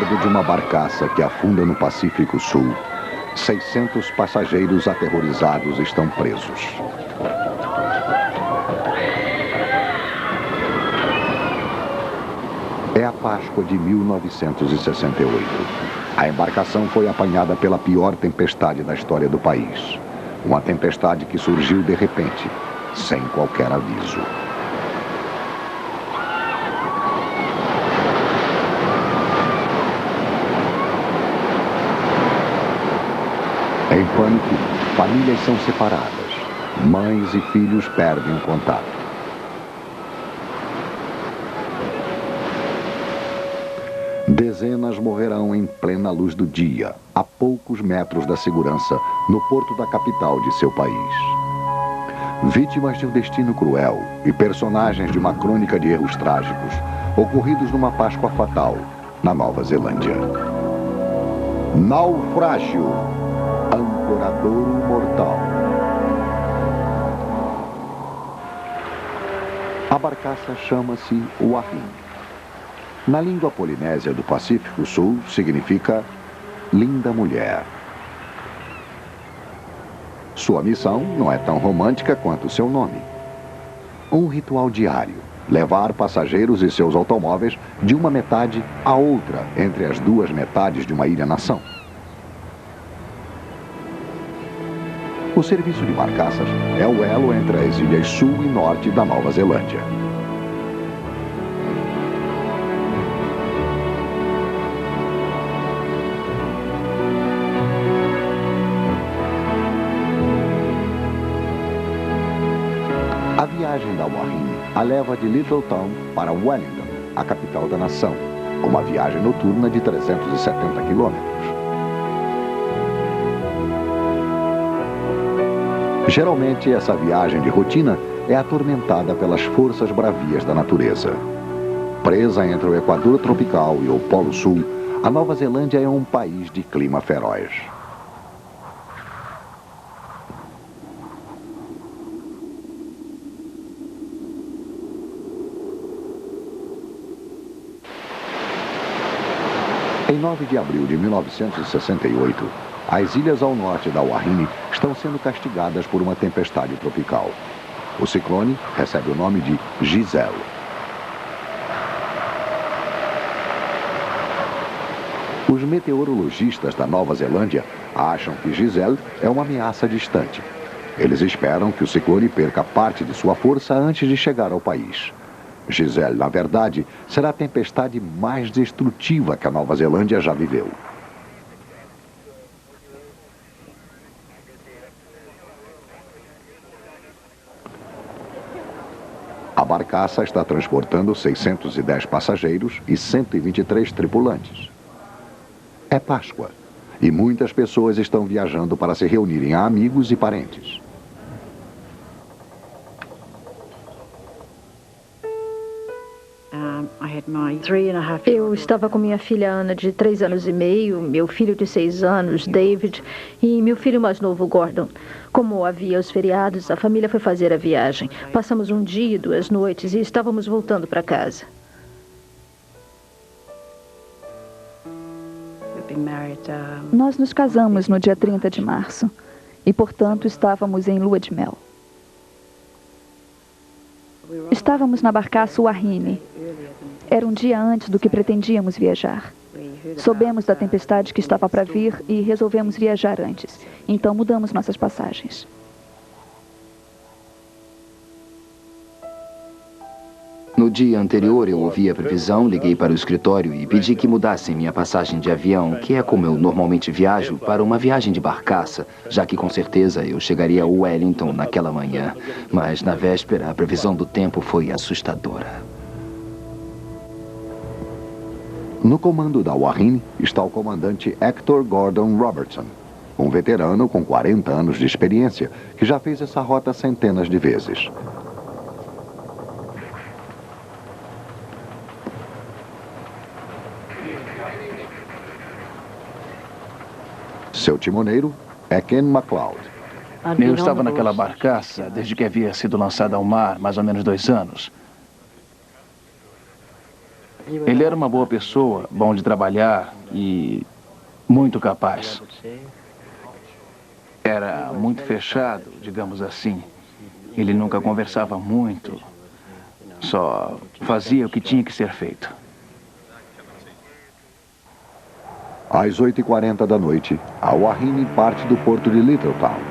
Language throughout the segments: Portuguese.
bordo de uma barcaça que afunda no Pacífico Sul, 600 passageiros aterrorizados estão presos. É a Páscoa de 1968. A embarcação foi apanhada pela pior tempestade da história do país. Uma tempestade que surgiu de repente, sem qualquer aviso. Em pânico, famílias são separadas. Mães e filhos perdem o contato. Dezenas morrerão em plena luz do dia, a poucos metros da segurança, no porto da capital de seu país. Vítimas de um destino cruel e personagens de uma crônica de erros trágicos, ocorridos numa Páscoa fatal, na Nova Zelândia. Naufrágio, ancoradouro mortal. A barcaça chama-se Wahine. Na língua polinésia do Pacífico Sul, significa linda mulher. Sua missão não é tão romântica quanto seu nome. Um ritual diário, levar passageiros e seus automóveis de uma metade à outra, entre as duas metades de uma ilha-nação. O serviço de barcaças é o elo entre as ilhas sul e norte da Nova Zelândia. A viagem da Wahine a leva de Lyttelton para Wellington, a capital da nação, uma viagem noturna de 370 quilômetros. Geralmente, essa viagem de rotina é atormentada pelas forças bravias da natureza. Presa entre o Equador tropical e o Polo Sul, a Nova Zelândia é um país de clima feroz. Em 9 de abril de 1968, as ilhas ao norte da Wahine estão sendo castigadas por uma tempestade tropical. O ciclone recebe o nome de Giselle. Os meteorologistas da Nova Zelândia acham que Giselle é uma ameaça distante. Eles esperam que o ciclone perca parte de sua força antes de chegar ao país. Giselle, na verdade, será a tempestade mais destrutiva que a Nova Zelândia já viveu. A barcaça está transportando 610 passageiros e 123 tripulantes. É Páscoa e muitas pessoas estão viajando para se reunirem a amigos e parentes. Eu estava com minha filha Ana, de 3 anos e meio, meu filho de 6 anos, David, e meu filho mais novo, Gordon. Como havia os feriados, a família foi fazer a viagem. Passamos um dia e 2 noites e estávamos voltando para casa. Nós nos casamos no dia 30 de março e, portanto, estávamos em lua de mel. Estávamos na barcaça Wahine. Era um dia antes do que pretendíamos viajar. Soubemos da tempestade que estava para vir e resolvemos viajar antes. Então mudamos nossas passagens. No dia anterior eu ouvi a previsão, liguei para o escritório e pedi que mudassem minha passagem de avião, que é como eu normalmente viajo, para uma viagem de barcaça, já que com certeza eu chegaria a Wellington naquela manhã. Mas na véspera a previsão do tempo foi assustadora. No comando da Wahine está o comandante Hector Gordon Robertson, um veterano com 40 anos de experiência que já fez essa rota centenas de vezes. Seu timoneiro é Ken MacLeod. Eu estava naquela barcaça desde que havia sido lançada ao mar, mais ou menos 2 anos. Ele era uma boa pessoa, bom de trabalhar e muito capaz. Era muito fechado, digamos assim. Ele nunca conversava muito. Só fazia o que tinha que ser feito. Às 8h40 da noite, a Wahine parte do porto de Littletown.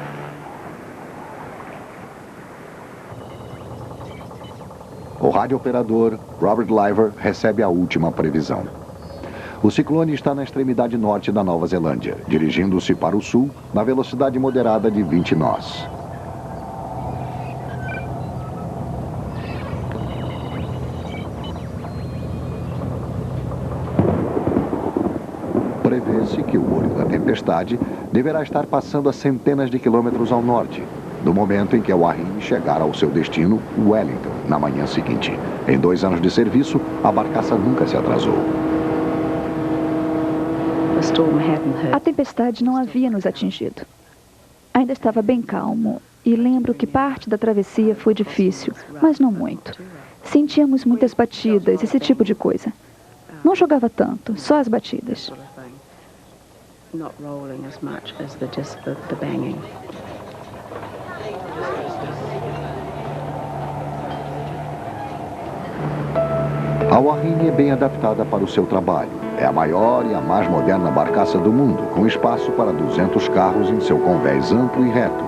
O radiooperador Robert Liver recebe a última previsão. O ciclone está na extremidade norte da Nova Zelândia, dirigindo-se para o sul na velocidade moderada de 20 nós. Prevê-se que o olho da tempestade deverá estar passando a centenas de quilômetros ao norte, do momento em que a Wahine chegar ao seu destino, Wellington, na manhã seguinte. Em 2 anos de serviço, a barcaça nunca se atrasou. A tempestade não havia nos atingido. Ainda estava bem calmo e lembro que parte da travessia foi difícil, mas não muito. Sentíamos muitas batidas, esse tipo de coisa. Não jogava tanto, só as batidas. A Wahine é bem adaptada para o seu trabalho. É a maior e a mais moderna barcaça do mundo, com espaço para 200 carros em seu convés amplo e reto.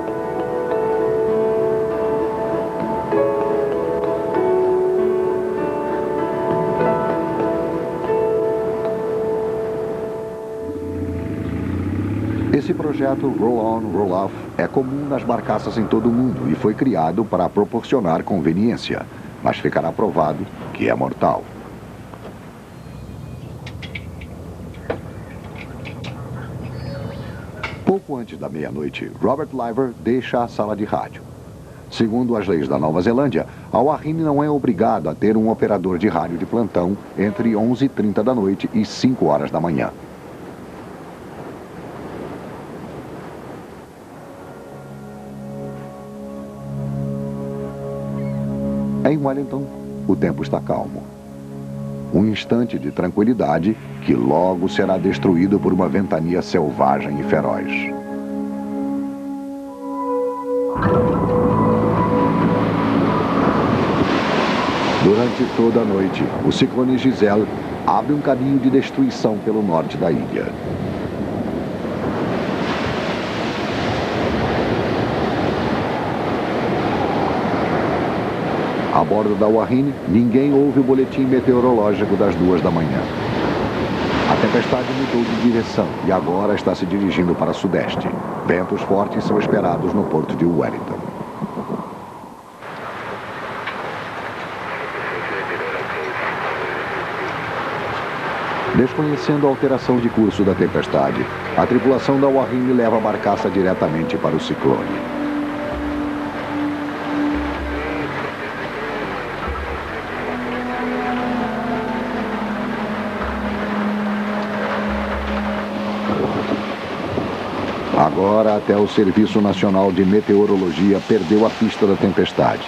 Esse projeto Roll-On, Roll-Off é comum nas barcaças em todo o mundo e foi criado para proporcionar conveniência, mas ficará provado que é mortal. Pouco antes da meia-noite, Robert Liver deixa a sala de rádio. Segundo as leis da Nova Zelândia, a Wahine não é obrigado a ter um operador de rádio de plantão entre 11h30 da noite e 5 horas da manhã. Em Wellington, o tempo está calmo. Um instante de tranquilidade que logo será destruído por uma ventania selvagem e feroz. Durante toda a noite, o ciclone Giselle abre um caminho de destruição pelo norte da ilha. A bordo da Wahine, ninguém ouve o boletim meteorológico das 2 da manhã. A tempestade mudou de direção e agora está se dirigindo para sudeste. Ventos fortes são esperados no porto de Wellington. Desconhecendo a alteração de curso da tempestade, a tripulação da Wahine leva a barcaça diretamente para o ciclone. Agora, até o Serviço Nacional de Meteorologia perdeu a pista da tempestade.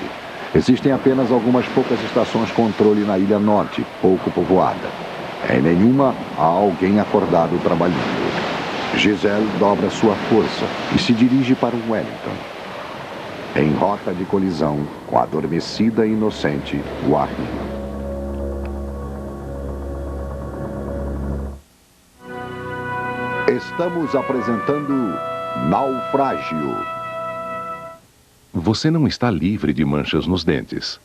Existem apenas algumas poucas estações controle na Ilha Norte, pouco povoada. Em nenhuma há alguém acordado trabalhando. Giselle dobra sua força e se dirige para Wellington. Em rota de colisão com a adormecida e inocente Wahine. Estamos apresentando Naufrágio. Você não está livre de manchas nos dentes.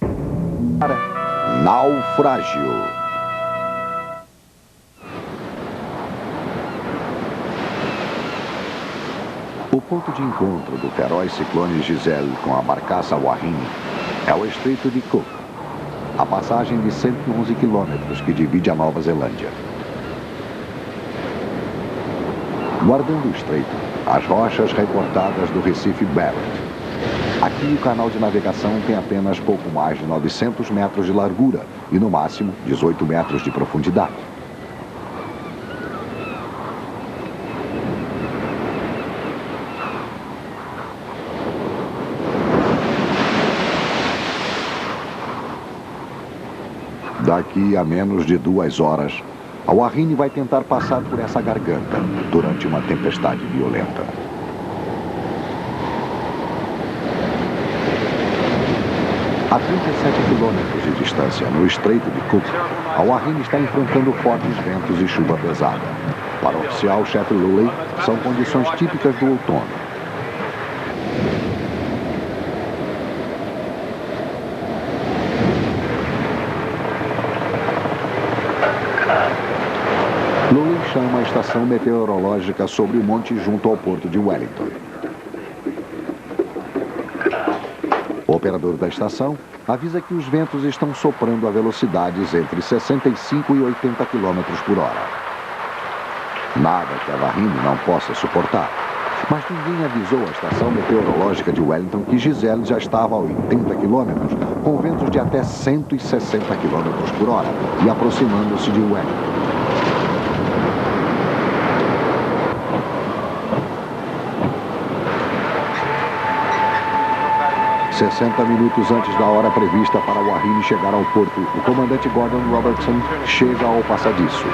Naufrágio. O ponto de encontro do feroz ciclone Giselle com a barcaça Wahine é o Estreito de Cook, a passagem de 111 quilômetros que divide a Nova Zelândia. Guardando o estreito, as rochas recortadas do Recife Barrett. Aqui o canal de navegação tem apenas pouco mais de 900 metros de largura e no máximo 18 metros de profundidade. Daqui a menos de 2 horas, a Warrine vai tentar passar por essa garganta durante uma tempestade violenta. A 37 quilômetros de distância, no Estreito de Cook, a Warrine está enfrentando fortes ventos e chuva pesada. Para o oficial chefe Lully, são condições típicas do outono. Lully chama a estação meteorológica sobre o monte junto ao porto de Wellington. O operador da estação avisa que os ventos estão soprando a velocidades entre 65 e 80 km por hora. Nada que a Warrine não possa suportar. Mas ninguém avisou a estação meteorológica de Wellington que Giselle já estava a 80 km, com ventos de até 160 km por hora e aproximando-se de Wellington. "60 minutos antes da hora prevista para o Warrine chegar ao porto, o comandante Gordon Robertson chega ao passadiço.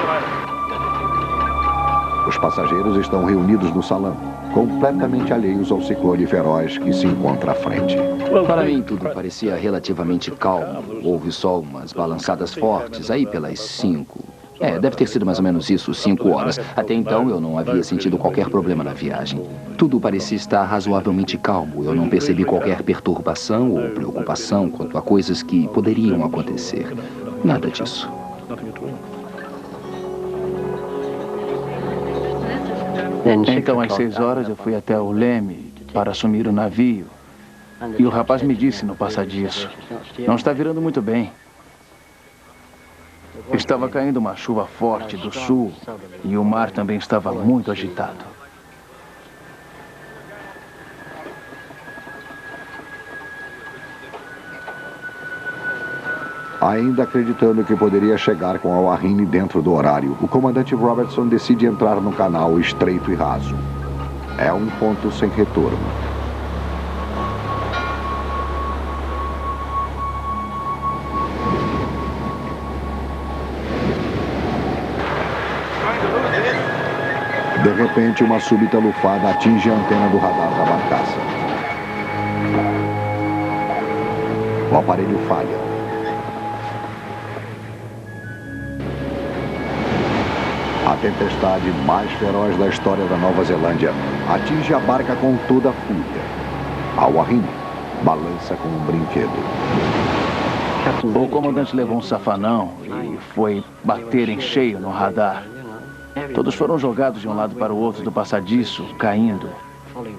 Os passageiros estão reunidos no salão, completamente alheios ao ciclone feroz que se encontra à frente. Para mim, tudo parecia relativamente calmo. Houve só umas balançadas fortes, aí pelas 5. Deve ter sido mais ou menos isso, 5 horas. Até então, eu não havia sentido qualquer problema na viagem. Tudo parecia estar razoavelmente calmo. Eu não percebi qualquer perturbação ou preocupação quanto a coisas que poderiam acontecer. Nada disso. Então, às 6 horas, eu fui até o leme para assumir o navio. E o rapaz me disse no passadiço: "Não está virando muito bem." Estava caindo uma chuva forte do sul e o mar também estava muito agitado. Ainda acreditando que poderia chegar com a Warrine dentro do horário, o comandante Robertson decide entrar no canal estreito e raso. É um ponto sem retorno. De repente, uma súbita lufada atinge a antena do radar da barcaça. O aparelho falha. A tempestade mais feroz da história da Nova Zelândia atinge a barca com toda a fúria. A Warrine balança como um brinquedo. O comandante levou um safanão e foi bater em cheio no radar. Todos foram jogados de um lado para o outro do passadiço, caindo.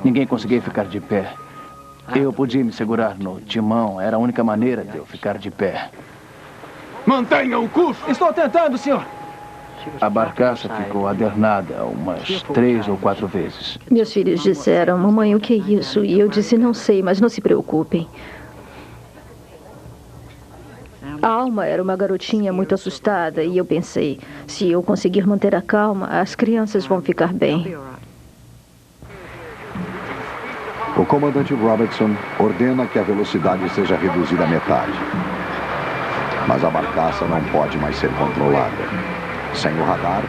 Ninguém conseguia ficar de pé. Eu podia me segurar no timão, era a única maneira de eu ficar de pé. Mantenha o curso! Estou tentando, senhor! A barcaça ficou adernada umas 3 ou 4 vezes. Meus filhos disseram: "Mamãe, o que é isso?" E eu disse: "Não sei, mas não se preocupem." A Alma era uma garotinha muito assustada e eu pensei: se eu conseguir manter a calma, as crianças vão ficar bem. O comandante Robertson ordena que a velocidade seja reduzida à metade. Mas a barcaça não pode mais ser controlada. Sem o radar,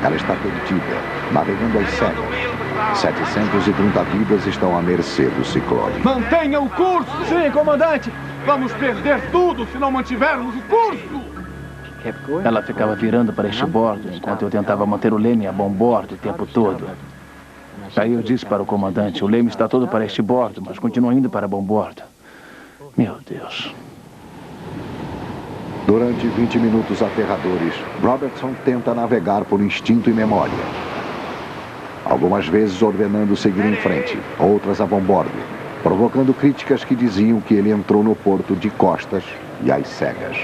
ela está perdida, navegando às cegas. 730 vidas estão à mercê do ciclone. Mantenha o curso! Sim, comandante! Vamos perder tudo se não mantivermos o curso! Ela ficava virando para este bordo enquanto eu tentava manter o leme a bom bordo o tempo todo. Aí eu disse para o comandante: "O leme está todo para este bordo, mas continua indo para bom bordo." Meu Deus. Durante 20 minutos aterradores, Robertson tenta navegar por instinto e memória. Algumas vezes ordenando seguir em frente, outras a bom bordo, provocando críticas que diziam que ele entrou no porto de costas e às cegas.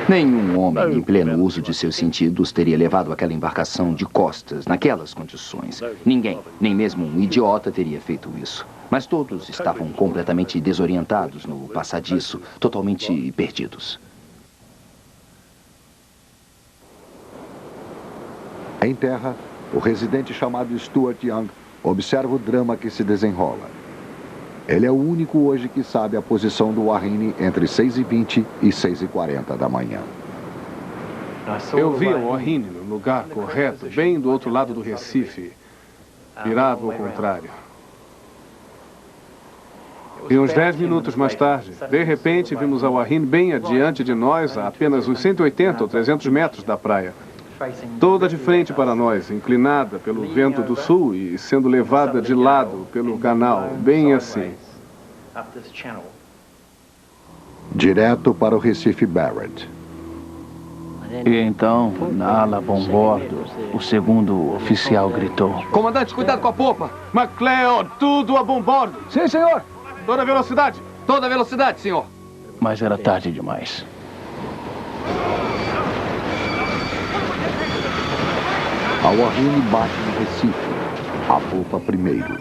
Nenhum homem em pleno uso de seus sentidos teria levado aquela embarcação de costas naquelas condições. Ninguém, nem mesmo um idiota, teria feito isso. Mas todos estavam completamente desorientados no passadiço, totalmente perdidos. Em terra, o residente chamado Stuart Young observa o drama que se desenrola. Ele é o único hoje que sabe a posição do Warren entre 6h20 e 6h40 da manhã. Eu vi o Warren no lugar correto, bem do outro lado do Recife. Virava ao contrário. E uns 10 minutos mais tarde, de repente, vimos a Warren bem adiante de nós, a apenas uns 180 ou 300 metros da praia. Toda de frente para nós, inclinada pelo vento do sul e sendo levada de lado pelo canal, bem assim. Direto para o Recife Barrett. E então, na ala bombordo, o segundo oficial gritou: Comandante, cuidado com a popa! McLeod, tudo a bombordo! Sim, senhor! Toda velocidade! Toda velocidade, senhor! Mas era tarde demais. A Warren bate no Recife, a popa primeiro.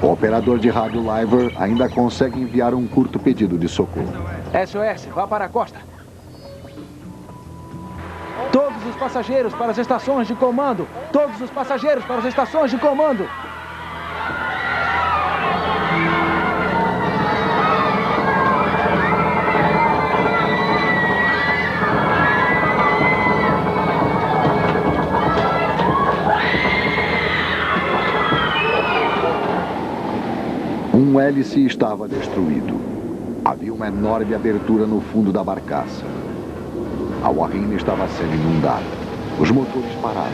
O operador de rádio Liver ainda consegue enviar um curto pedido de socorro. SOS, vá para a costa. Todos os passageiros para as estações de comando! Todos os passageiros para as estações de comando! Um hélice estava destruído. Havia uma enorme abertura no fundo da barcaça. A Warren estava sendo inundada. Os motores parados.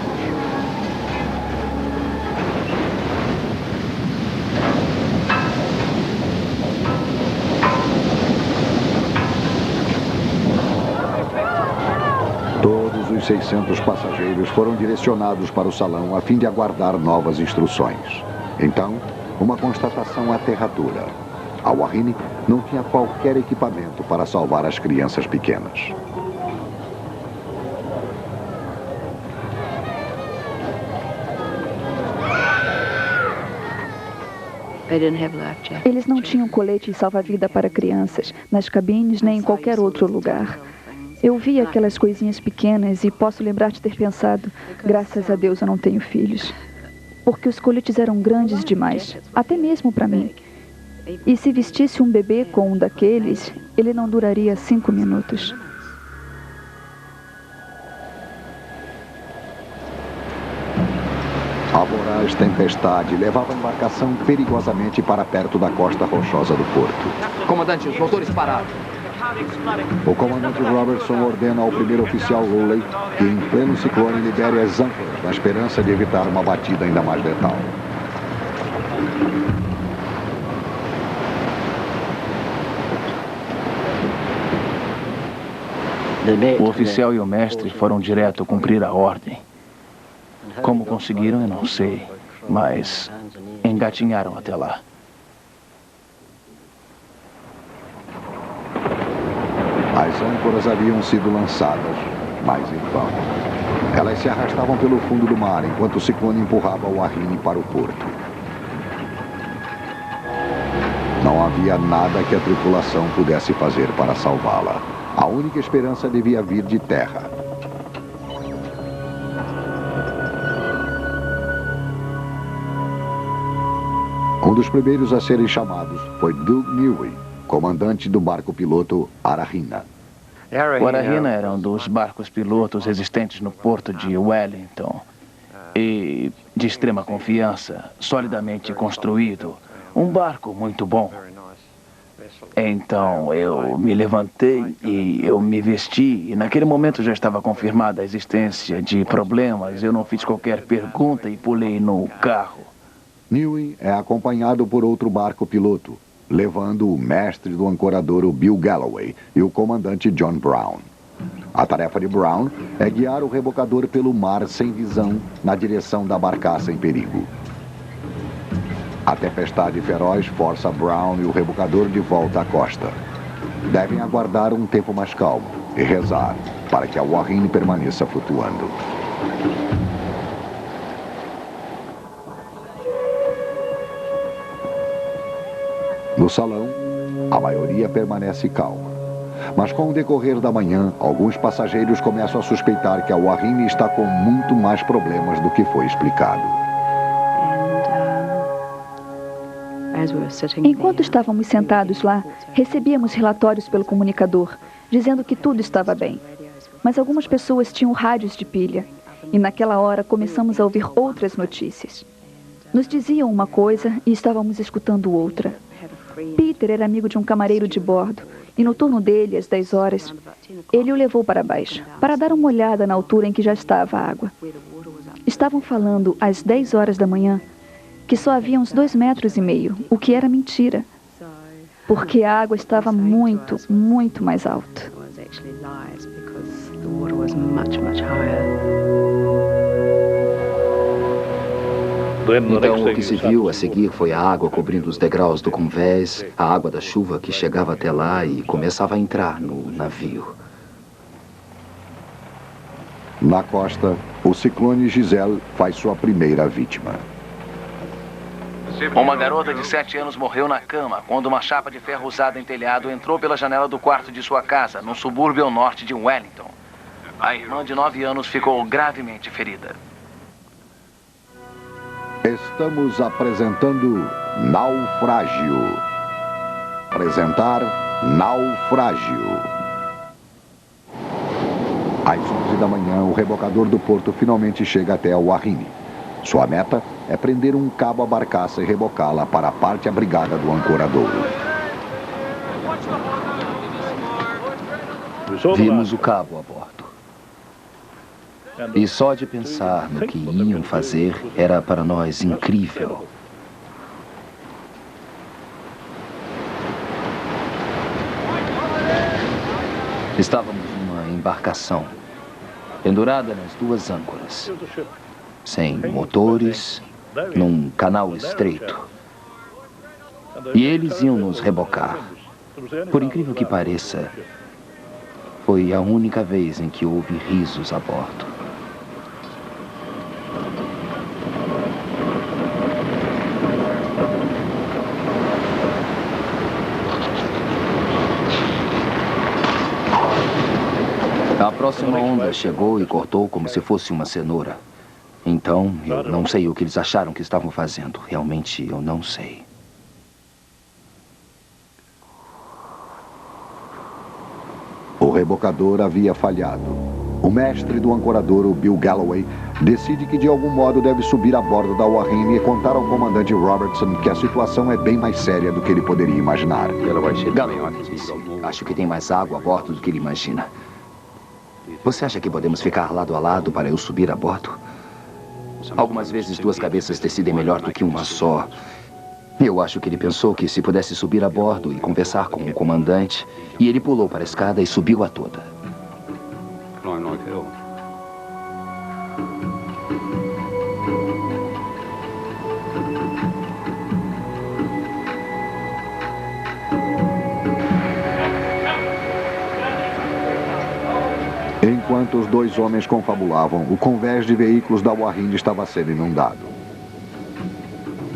Todos os 600 passageiros foram direcionados para o salão a fim de aguardar novas instruções. Então, uma constatação aterradora. A Warren não tinha qualquer equipamento para salvar as crianças pequenas. Eles não tinham coletes salva-vida para crianças, nas cabines nem em qualquer outro lugar. Eu vi aquelas coisinhas pequenas e posso lembrar de ter pensado, graças a Deus eu não tenho filhos. Porque os coletes eram grandes demais, até mesmo para mim. E se vestisse um bebê com um daqueles, ele não duraria 5 minutos. A voraz tempestade levava a embarcação perigosamente para perto da costa rochosa do porto. Comandante, os motores pararam. O comandante Robertson ordena ao primeiro oficial Rowley que, em pleno ciclone, libere as âncoras, na esperança de evitar uma batida ainda mais letal. O oficial e o mestre foram direto cumprir a ordem. Como conseguiram, eu não sei, mas engatinharam até lá. As âncoras haviam sido lançadas, mas em vão. Elas se arrastavam pelo fundo do mar, enquanto o ciclone empurrava o Warren para o porto. Não havia nada que a tripulação pudesse fazer para salvá-la. A única esperança devia vir de terra. Um dos primeiros a serem chamados foi Doug Newey, comandante do barco-piloto Arahina. O Arahina era um dos barcos pilotos existentes no porto de Wellington e de extrema confiança, solidamente construído. Um barco muito bom. Então eu me levantei e eu me vesti e naquele momento já estava confirmada a existência de problemas. Eu não fiz qualquer pergunta e pulei no carro. Newey é acompanhado por outro barco-piloto, levando o mestre do ancoradouro Bill Galloway e o comandante John Brown. A tarefa de Brown é guiar o rebocador pelo mar sem visão na direção da barcaça em perigo. A tempestade feroz força Brown e o rebocador de volta à costa. Devem aguardar um tempo mais calmo e rezar para que a Warren permaneça flutuando. No salão, a maioria permanece calma. Mas com o decorrer da manhã, alguns passageiros começam a suspeitar que a Warren está com muito mais problemas do que foi explicado. Enquanto estávamos sentados lá, recebíamos relatórios pelo comunicador, dizendo que tudo estava bem. Mas algumas pessoas tinham rádios de pilha, e naquela hora começamos a ouvir outras notícias. Nos diziam uma coisa e estávamos escutando outra. Peter era amigo de um camareiro de bordo, e no turno dele, às 10 horas, ele o levou para baixo, para dar uma olhada na altura em que já estava a água. Estavam falando, às 10 horas da manhã, que só havia uns 2,5 metros, o que era mentira, porque a água estava muito, muito mais alta. Então, o que se viu a seguir foi a água cobrindo os degraus do convés, a água da chuva que chegava até lá e começava a entrar no navio. Na costa, o ciclone Giselle faz sua primeira vítima. Uma garota de 7 anos morreu na cama quando uma chapa de ferro usada em telhado entrou pela janela do quarto de sua casa, num subúrbio ao norte de Wellington. A irmã de 9 anos ficou gravemente ferida. Estamos apresentando Naufrágio. Apresentar Naufrágio. Às 11 da manhã, o rebocador do porto finalmente chega até o Warrine. Sua meta é prender um cabo à barcaça e rebocá-la para a parte abrigada do ancoradouro. Vimos o cabo a bordo. E só de pensar no que iam fazer era para nós incrível. Estávamos numa embarcação, pendurada nas 2 âncoras, sem motores, num canal estreito. E eles iam nos rebocar. Por incrível que pareça, foi a única vez em que houve risos a bordo. A próxima onda chegou e cortou como se fosse uma cenoura. Então, eu não sei o que eles acharam que estavam fazendo. Realmente, eu não sei. O rebocador havia falhado. O mestre do ancoradouro, Bill Galloway, decide que de algum modo deve subir a bordo da Warrine e contar ao comandante Robertson que a situação é bem mais séria do que ele poderia imaginar. Galloway disse, acho que tem mais água a bordo do que ele imagina. Você acha que podemos ficar lado a lado para eu subir a bordo? Algumas vezes 2 cabeças decidem melhor do que uma só. Eu acho que ele pensou que se pudesse subir a bordo e conversar com o comandante, e ele pulou para a escada e subiu a toda. Enquanto os 2 homens confabulavam, o convés de veículos da Warrine estava sendo inundado.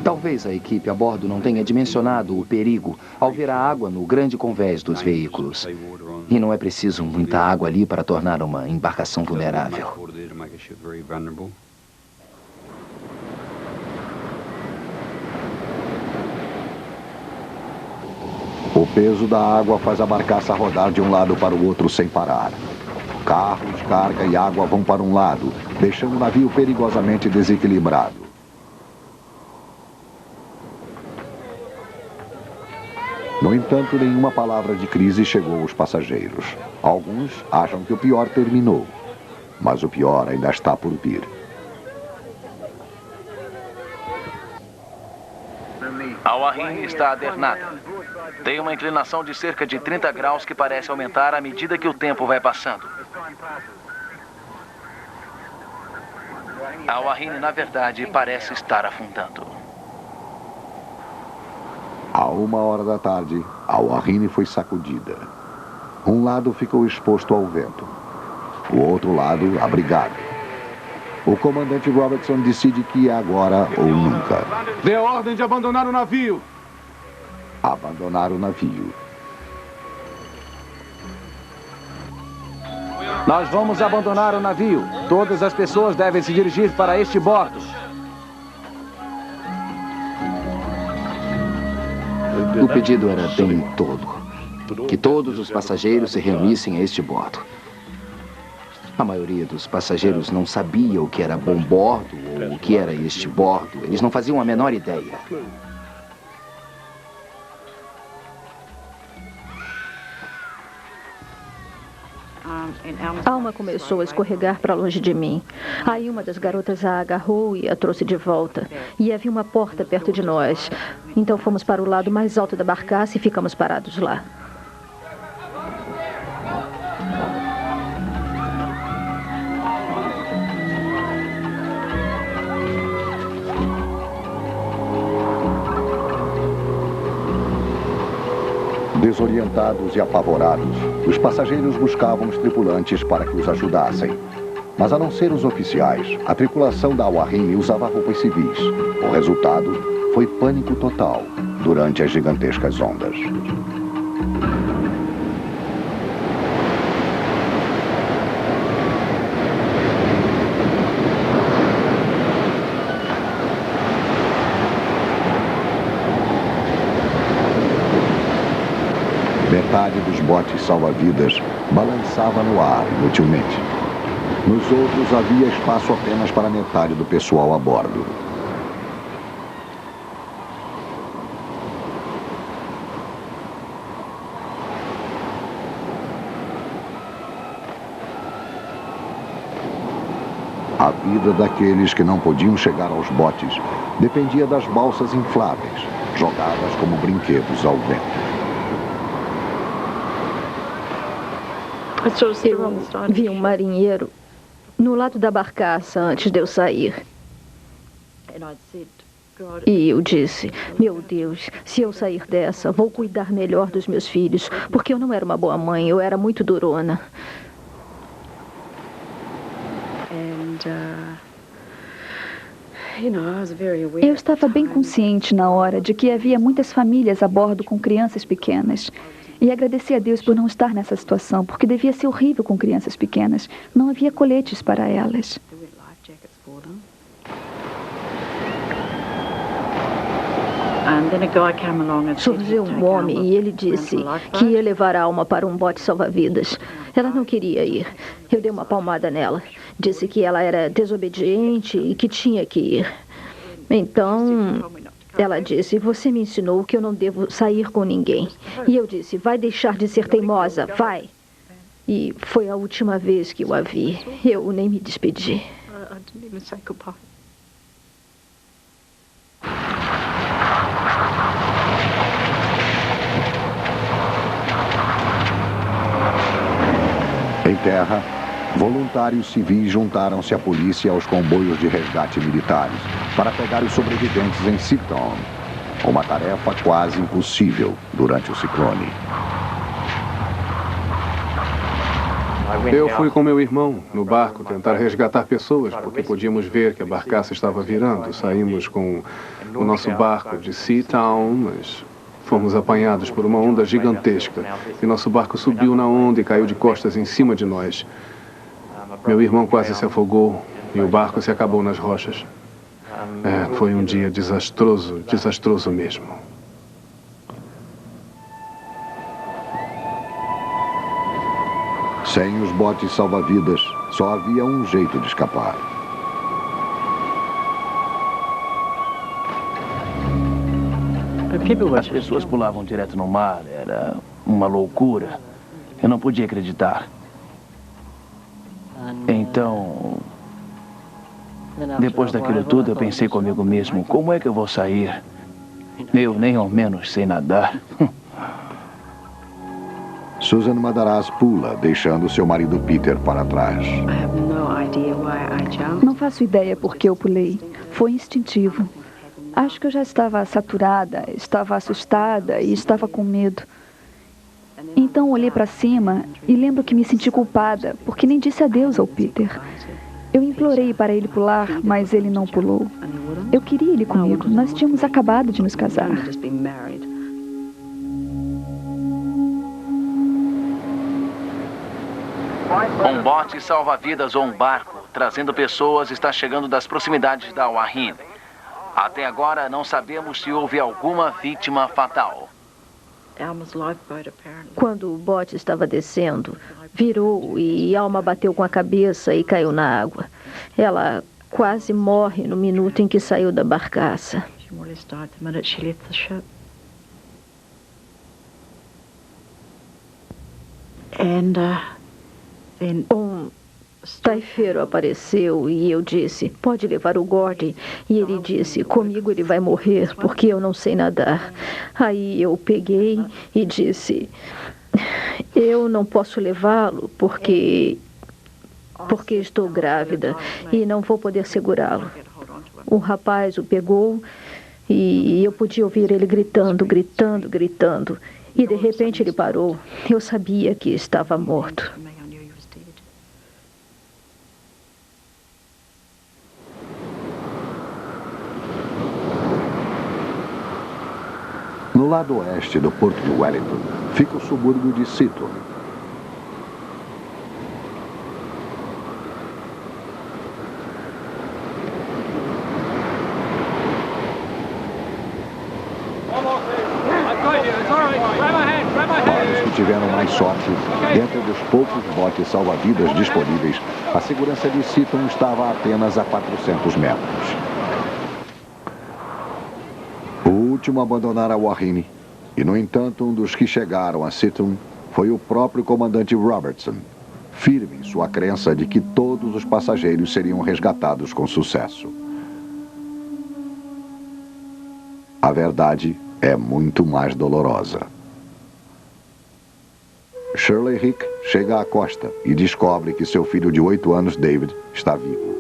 Talvez a equipe a bordo não tenha dimensionado o perigo ao ver a água no grande convés dos veículos. E não é preciso muita água ali para tornar uma embarcação vulnerável. O peso da água faz a barcaça rodar de um lado para o outro sem parar. Carros, carga e água vão para um lado, deixando o navio perigosamente desequilibrado. No entanto, nenhuma palavra de crise chegou aos passageiros. Alguns acham que o pior terminou, mas o pior ainda está por vir. A Warrine está adernada. Tem uma inclinação de cerca de 30 graus que parece aumentar à medida que o tempo vai passando. A Warrine, na verdade, parece estar afundando. À 1h da tarde, a Warrine foi sacudida. Um lado ficou exposto ao vento, o outro lado abrigado. O comandante Robertson decide que é agora ou nunca. Dê a ordem de abandonar o navio. Abandonar o navio. Nós vamos abandonar o navio. Todas as pessoas devem se dirigir para este bordo. O pedido era bem tolo. Que todos os passageiros se reunissem a este bordo. A maioria dos passageiros não sabia o que era bom bordo ou o que era este bordo. Eles não faziam a menor ideia. Alma começou a escorregar para longe de mim. Aí uma das garotas a agarrou e a trouxe de volta. E havia uma porta perto de nós. Então fomos para o lado mais alto da barcaça e ficamos parados lá. Desorientados e apavorados, os passageiros buscavam os tripulantes para que os ajudassem. Mas a não ser os oficiais, a tripulação da Al-Wahine usava roupas civis. O resultado foi pânico total durante as gigantescas ondas. Metade dos botes salva-vidas balançava no ar inutilmente. Nos outros havia espaço apenas para metade do pessoal a bordo. A vida daqueles que não podiam chegar aos botes dependia das balsas infláveis, jogadas como brinquedos ao vento. Eu vi um marinheiro no lado da barcaça antes de eu sair. E eu disse, meu Deus, se eu sair dessa, vou cuidar melhor dos meus filhos, porque eu não era uma boa mãe, eu era muito durona. Eu estava bem consciente na hora de que havia muitas famílias a bordo com crianças pequenas. E agradeci a Deus por não estar nessa situação, porque devia ser horrível com crianças pequenas. Não havia coletes para elas. Surgiu um homem e ele disse que ia levar a Alma para um bote salva-vidas. Ela não queria ir. Eu dei uma palmada nela. Disse que ela era desobediente e que tinha que ir. Então, ela disse, você me ensinou que eu não devo sair com ninguém. E eu disse, vai deixar de ser teimosa, vai. E foi a última vez que eu a vi. Eu nem me despedi. Em terra, voluntários civis juntaram-se à polícia e aos comboios de resgate militares para pegar os sobreviventes em Seatown, uma tarefa quase impossível durante o ciclone. Eu fui com meu irmão no barco tentar resgatar pessoas, porque podíamos ver que a barcaça estava virando. Saímos com o nosso barco de Seatown, mas fomos apanhados por uma onda gigantesca. E nosso barco subiu na onda e caiu de costas em cima de nós. Meu irmão quase se afogou e o barco se acabou nas rochas. Foi um dia desastroso, desastroso mesmo. Sem os botes salva-vidas, só havia um jeito de escapar. As pessoas pulavam direto no mar. Era uma loucura. Eu não podia acreditar. Então, depois daquilo tudo, eu pensei comigo mesmo, como é que eu vou sair? Eu nem ao menos sei nadar. Susan Madaraz pula, deixando seu marido Peter para trás. Não faço ideia por que eu pulei. Foi instintivo. Acho que eu já estava saturada, estava assustada e estava com medo. Então olhei para cima e lembro que me senti culpada, porque nem disse adeus ao Peter. Eu implorei para ele pular, mas ele não pulou. Eu queria ele comigo. Nós tínhamos acabado de nos casar. Um bote salva-vidas ou um barco trazendo pessoas está chegando das proximidades da Al-Wahine. Até agora não sabemos se houve alguma vítima fatal. Quando o bote estava descendo, virou e Alma bateu com a cabeça e caiu na água. Ela quase morre no minuto em que saiu da barcaça. Um taifeiro apareceu e eu disse, pode levar o Gordy. E ele disse, comigo ele vai morrer porque eu não sei nadar. Aí eu peguei e disse, eu não posso levá-lo porque estou grávida e não vou poder segurá-lo. O rapaz o pegou e eu podia ouvir ele gritando, gritando, gritando. E de repente ele parou. Eu sabia que estava morto. No lado oeste do porto de Wellington, fica o subúrbio de Seaton. Para os que tiveram mais sorte, dentro dos poucos botes salva-vidas disponíveis, a segurança de Seaton estava apenas a 400 metros. O último a abandonar a Wahine, e no entanto um dos que chegaram a Seaton foi o próprio comandante Robertson, firme em sua crença de que todos os passageiros seriam resgatados com sucesso. A verdade é muito mais dolorosa. Shirley Rick chega à costa e descobre que seu filho de 8 anos, David, está vivo.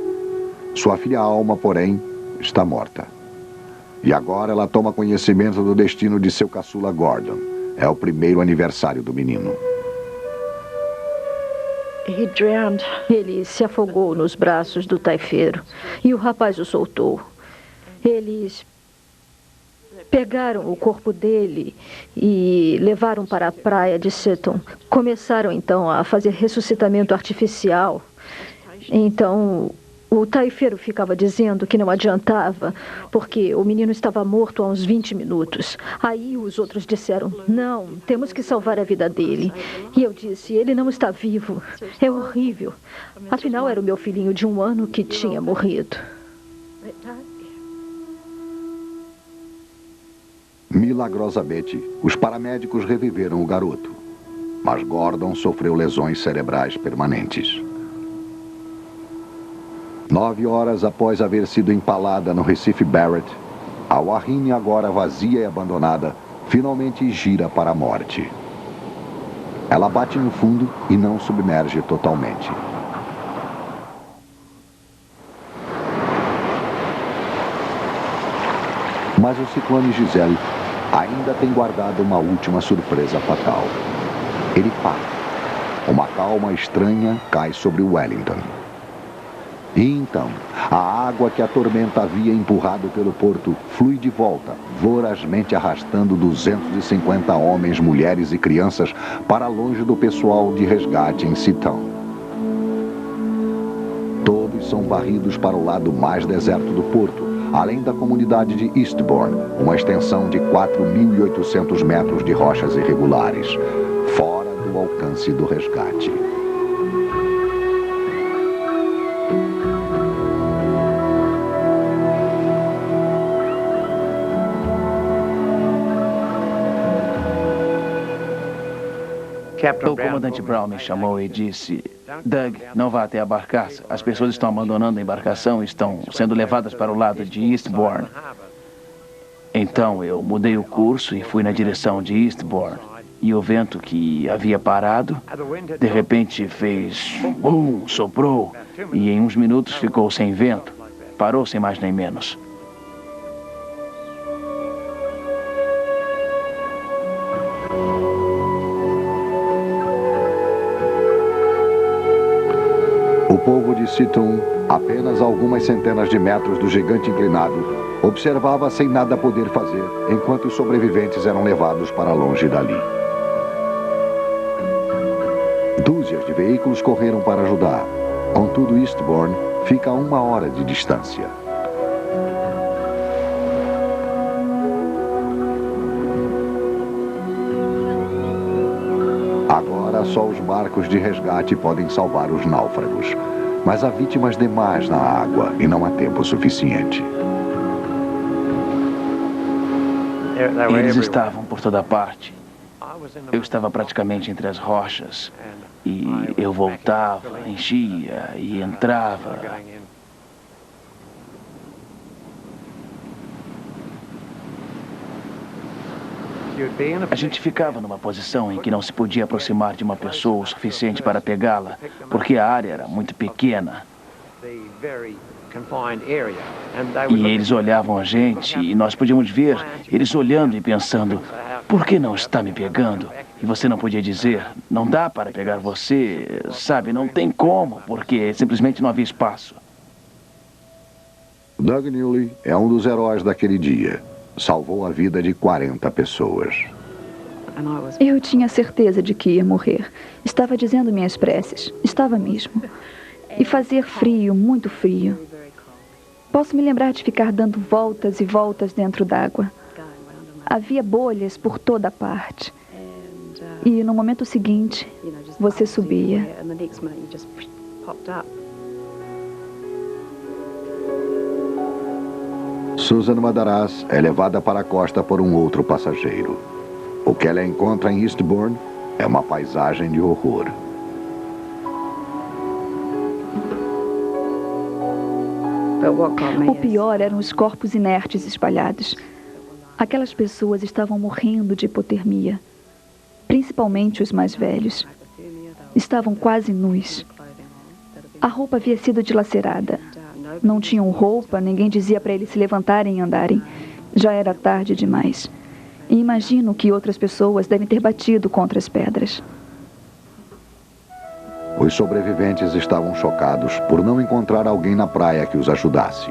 Sua filha Alma, porém, está morta. E agora ela toma conhecimento do destino de seu caçula Gordon. É o primeiro aniversário do menino. Ele se afogou nos braços do taifeiro e o rapaz o soltou. Eles pegaram o corpo dele e levaram para a praia de Seaton. Começaram então a fazer ressuscitamento artificial. Então o taifeiro ficava dizendo que não adiantava, porque o menino estava morto há uns 20 minutos. Aí os outros disseram, não, temos que salvar a vida dele. E eu disse, ele não está vivo. É horrível. Afinal, era o meu filhinho de 1 ano que tinha morrido. Milagrosamente, os paramédicos reviveram o garoto. Mas Gordon sofreu lesões cerebrais permanentes. 9 horas após haver sido empalada no Recife Barrett, a Wahine, agora vazia e abandonada, finalmente gira para a morte. Ela bate no fundo e não submerge totalmente. Mas o ciclone Gisele ainda tem guardado uma última surpresa fatal. Ele para. Uma calma estranha cai sobre Wellington. E então, a água que a tormenta havia empurrado pelo porto flui de volta, vorazmente arrastando 250 homens, mulheres e crianças para longe do pessoal de resgate em Seaton. Todos são varridos para o lado mais deserto do porto, além da comunidade de Eastbourne, uma extensão de 4.800 metros de rochas irregulares, fora do alcance do resgate. O comandante Brown me chamou e disse, Doug, não vá até a barcaça. As pessoas estão abandonando a embarcação e estão sendo levadas para o lado de Eastbourne. Então eu mudei o curso e fui na direção de Eastbourne. E o vento que havia parado, de repente fez bum, soprou. E em uns minutos ficou sem vento. Parou sem mais nem menos. O povo de Seaton, apenas algumas centenas de metros do gigante inclinado, observava sem nada poder fazer, enquanto os sobreviventes eram levados para longe dali. Dúzias de veículos correram para ajudar. Contudo, Eastbourne fica a 1 hora de distância. só os barcos de resgate podem salvar os náufragos. Mas há vítimas demais na água e não há tempo suficiente. Eles estavam por toda parte. Eu estava praticamente entre as rochas. E eu voltava, enchia e entrava. A gente ficava numa posição em que não se podia aproximar de uma pessoa o suficiente para pegá-la, porque a área era muito pequena. E eles olhavam a gente e nós podíamos ver eles olhando e pensando, por que não está me pegando? E você não podia dizer, não dá para pegar você, sabe, não tem como, porque simplesmente não havia espaço. Doug Newley é um dos heróis daquele dia. Salvou a vida de 40 pessoas. Eu tinha certeza de que ia morrer. Estava dizendo minhas preces. Estava mesmo. E fazer frio, muito frio. Posso me lembrar de ficar dando voltas e voltas dentro d'água. Havia bolhas por toda parte. E no momento seguinte, você subia. Susan Madaras é levada para a costa por um outro passageiro. O que ela encontra em Eastbourne é uma paisagem de horror. O pior eram os corpos inertes espalhados. Aquelas pessoas estavam morrendo de hipotermia, principalmente os mais velhos. Estavam quase nus. A roupa havia sido dilacerada. Não tinham roupa, ninguém dizia para eles se levantarem e andarem. Já era tarde demais. E imagino que outras pessoas devem ter batido contra as pedras. Os sobreviventes estavam chocados por não encontrar alguém na praia que os ajudasse.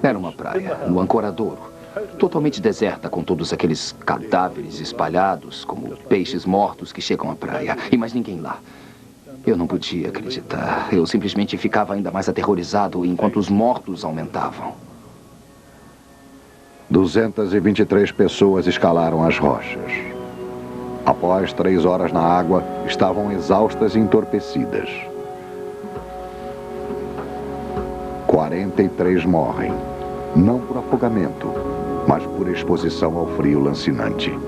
Era uma praia, no Ancoradouro, totalmente deserta, com todos aqueles cadáveres espalhados, como peixes mortos que chegam à praia, e mais ninguém lá. Eu não podia acreditar. Eu simplesmente ficava ainda mais aterrorizado enquanto os mortos aumentavam. 223 pessoas escalaram as rochas. Após 3 horas na água, estavam exaustas e entorpecidas. 43 morrem, não por afogamento, mas por exposição ao frio lancinante.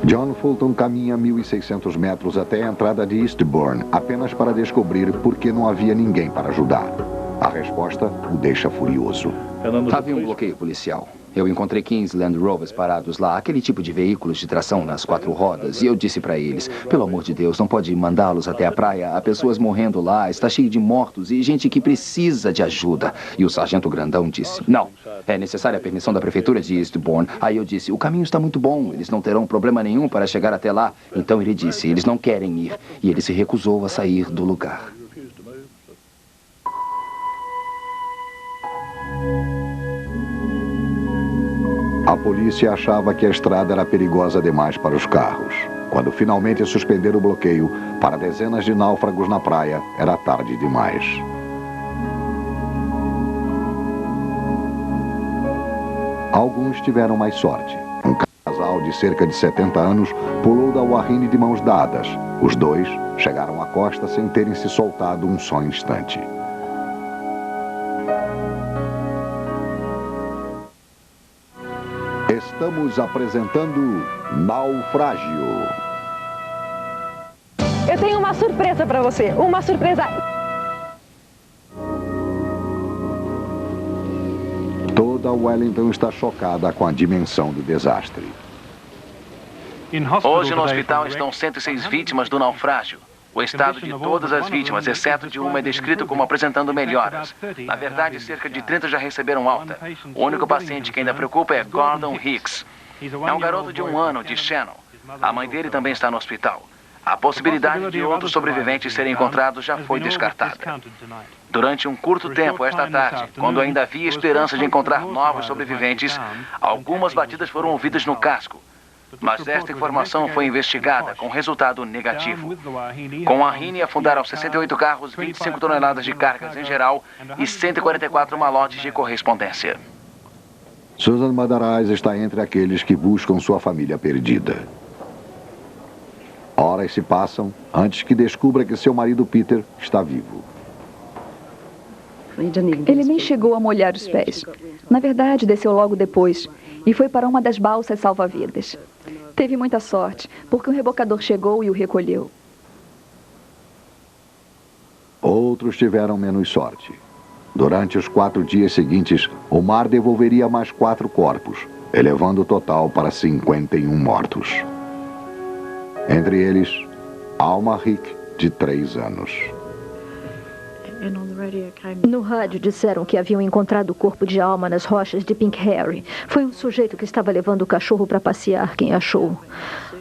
John Fulton caminha 1.600 metros até a entrada de Eastbourne, apenas para descobrir por que não havia ninguém para ajudar. A resposta o deixa furioso. Havia um bloqueio policial. Eu encontrei 15 Land Rovers parados lá, aquele tipo de veículos de tração nas 4 rodas, e eu disse para eles, pelo amor de Deus, não pode mandá-los até a praia, há pessoas morrendo lá, está cheio de mortos e gente que precisa de ajuda. E o sargento grandão disse, não, é necessária a permissão da prefeitura de Eastbourne. Aí eu disse, o caminho está muito bom, eles não terão problema nenhum para chegar até lá. Então ele disse, eles não querem ir, e ele se recusou a sair do lugar. A polícia achava que a estrada era perigosa demais para os carros. Quando finalmente suspenderam o bloqueio, para dezenas de náufragos na praia, era tarde demais. Alguns tiveram mais sorte. Um casal de cerca de 70 anos pulou da Warrine de mãos dadas. Os dois chegaram à costa sem terem se soltado um só instante. Estamos apresentando Naufrágio. Eu tenho uma surpresa para você, uma surpresa. Toda Wellington está chocada com a dimensão do desastre. Hoje no hospital estão 106 vítimas do naufrágio. O estado de todas as vítimas, exceto de uma, é descrito como apresentando melhoras. Na verdade, cerca de 30 já receberam alta. O único paciente que ainda preocupa é Gordon Hicks. É um garoto de 1 ano, de Shannon. A mãe dele também está no hospital. A possibilidade de outros sobreviventes serem encontrados já foi descartada. Durante um curto tempo, esta tarde, quando ainda havia esperança de encontrar novos sobreviventes, algumas batidas foram ouvidas no casco. Mas esta informação foi investigada com resultado negativo. Com a Warrine afundaram 68 carros, 25 toneladas de cargas em geral e 144 malotes de correspondência. Susan Madarais está entre aqueles que buscam sua família perdida. Horas se passam antes que descubra que seu marido Peter está vivo. Ele nem chegou a molhar os pés. Na verdade, desceu logo depois e foi para uma das balsas salva-vidas. Teve muita sorte, porque um rebocador chegou e o recolheu. Outros tiveram menos sorte. Durante os 4 dias seguintes, o mar devolveria mais 4 corpos, elevando o total para 51 mortos. Entre eles, Alma Rick, de 3 anos. No rádio disseram que haviam encontrado o corpo de Alma nas rochas de Pink Harry. Foi um sujeito que estava levando o cachorro para passear quem achou.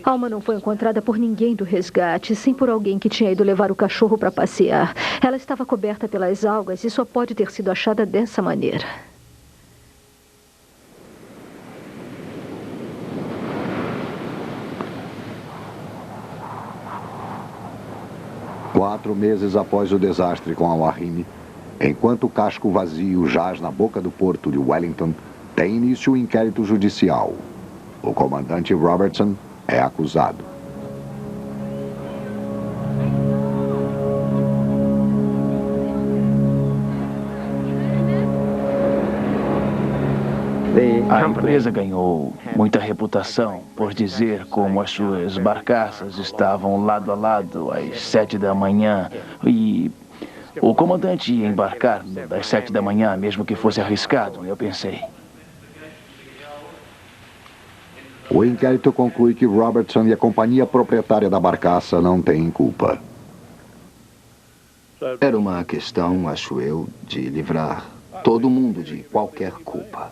Alma não foi encontrada por ninguém do resgate, sim por alguém que tinha ido levar o cachorro para passear. Ela estava coberta pelas algas e só pode ter sido achada dessa maneira. Quatro meses após o desastre com a Warrine, enquanto o casco vazio jaz na boca do porto de Wellington, tem início o inquérito judicial. O comandante Robertson é acusado. A empresa ganhou muita reputação por dizer como as suas barcaças estavam lado a lado às 7 da manhã e o comandante ia embarcar às 7 da manhã, mesmo que fosse arriscado, eu pensei. O inquérito conclui que Robertson e a companhia proprietária da barcaça não têm culpa. Era uma questão, acho eu, de livrar todo mundo de qualquer culpa.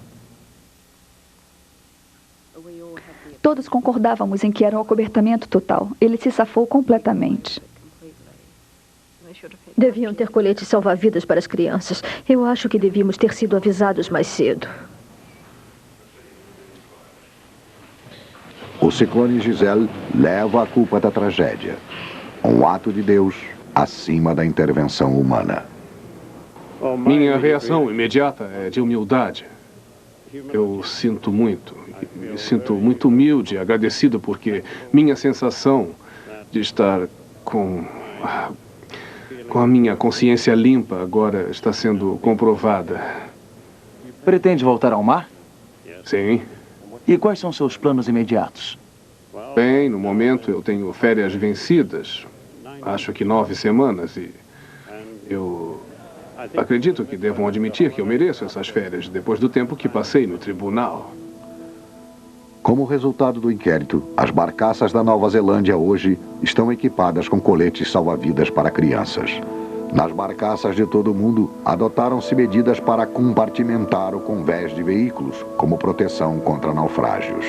Todos concordávamos em que era um acobertamento total. Ele se safou completamente. Deviam ter coletes salva-vidas para as crianças. Eu acho que devíamos ter sido avisados mais cedo. O ciclone Giselle leva a culpa da tragédia. Um ato de Deus acima da intervenção humana. Minha reação imediata é de humildade. Eu sinto muito. Me sinto muito humilde e agradecido porque minha sensação de estar com a minha consciência limpa agora está sendo comprovada. Pretende voltar ao mar? Sim. E quais são seus planos imediatos? Bem, no momento eu tenho férias vencidas. Acho que 9 semanas e eu acredito que devam admitir que eu mereço essas férias depois do tempo que passei no tribunal. Como resultado do inquérito, as barcaças da Nova Zelândia hoje estão equipadas com coletes salva-vidas para crianças. Nas barcaças de todo o mundo, adotaram-se medidas para compartimentar o convés de veículos, como proteção contra naufrágios.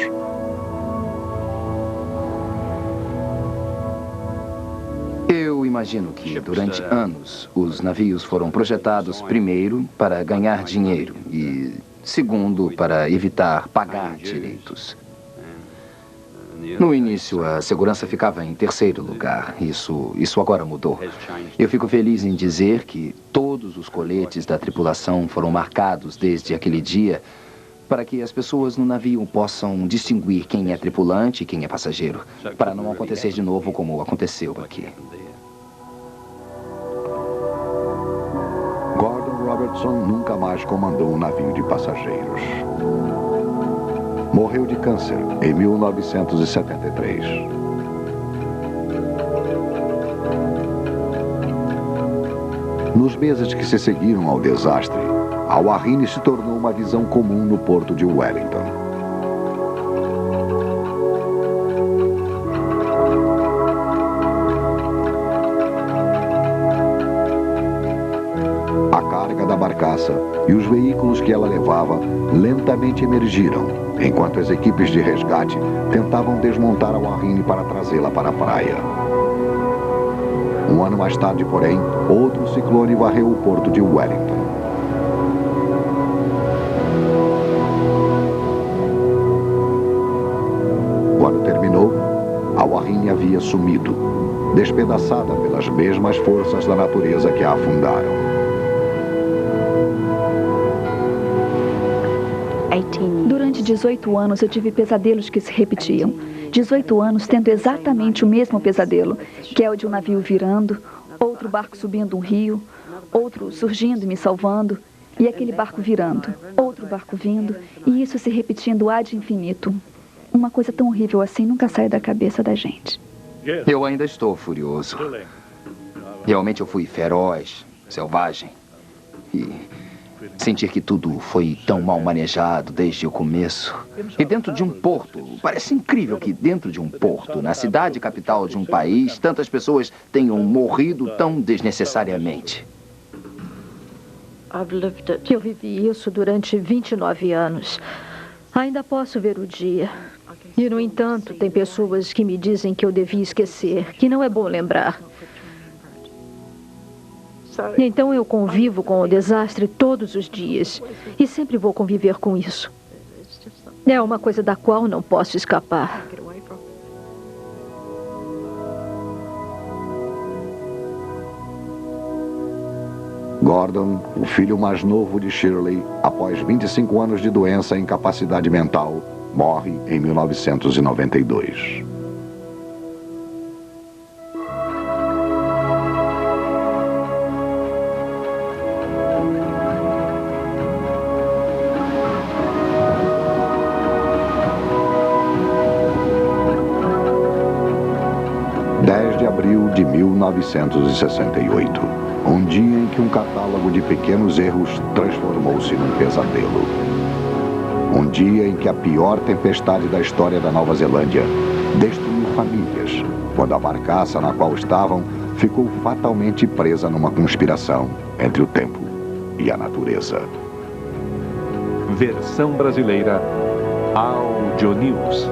Eu imagino que, durante anos, os navios foram projetados, primeiro, para ganhar dinheiro e, segundo, para evitar pagar direitos. No início, a segurança ficava em terceiro lugar. Isso agora mudou. Eu fico feliz em dizer que todos os coletes da tripulação foram marcados desde aquele dia para que as pessoas no navio possam distinguir quem é tripulante e quem é passageiro, para não acontecer de novo como aconteceu aqui. Gordon Robertson nunca mais comandou um navio de passageiros. Morreu de câncer em 1973. Nos meses que se seguiram ao desastre, a Warrine se tornou uma visão comum no porto de Wellington. A carga da barcaça e os veículos que ela levava lentamente emergiram, enquanto as equipes de resgate tentavam desmontar a Warrine para trazê-la para a praia. Um ano mais tarde, porém, outro ciclone varreu o porto de Wellington. Quando terminou, a Warrine havia sumido, despedaçada pelas mesmas forças da natureza que a afundaram. Durante 18 anos eu tive pesadelos que se repetiam. 18 anos tendo exatamente o mesmo pesadelo, que é o de um navio virando, outro barco subindo um rio, outro surgindo e me salvando, e aquele barco virando, outro barco vindo, e isso se repetindo ad infinito. Uma coisa tão horrível assim nunca sai da cabeça da gente. Eu ainda estou furioso. Realmente eu fui feroz, selvagem. E sentir que tudo foi tão mal manejado desde o começo. E dentro de um porto, parece incrível que dentro de um porto, na cidade capital de um país, tantas pessoas tenham morrido tão desnecessariamente. Eu vivi isso durante 29 anos. Ainda posso ver o dia. E, no entanto, tem pessoas que me dizem que eu devia esquecer, que não é bom lembrar. E então eu convivo com o desastre todos os dias. E sempre vou conviver com isso. É uma coisa da qual não posso escapar. Gordon, o filho mais novo de Shirley, após 25 anos de doença e incapacidade mental, morre em 1992. De abril de 1968, um dia em que um catálogo de pequenos erros transformou-se num pesadelo. Um dia em que a pior tempestade da história da Nova Zelândia destruiu famílias, quando a barcaça na qual estavam ficou fatalmente presa numa conspiração entre o tempo e a natureza. Versão brasileira Audio News.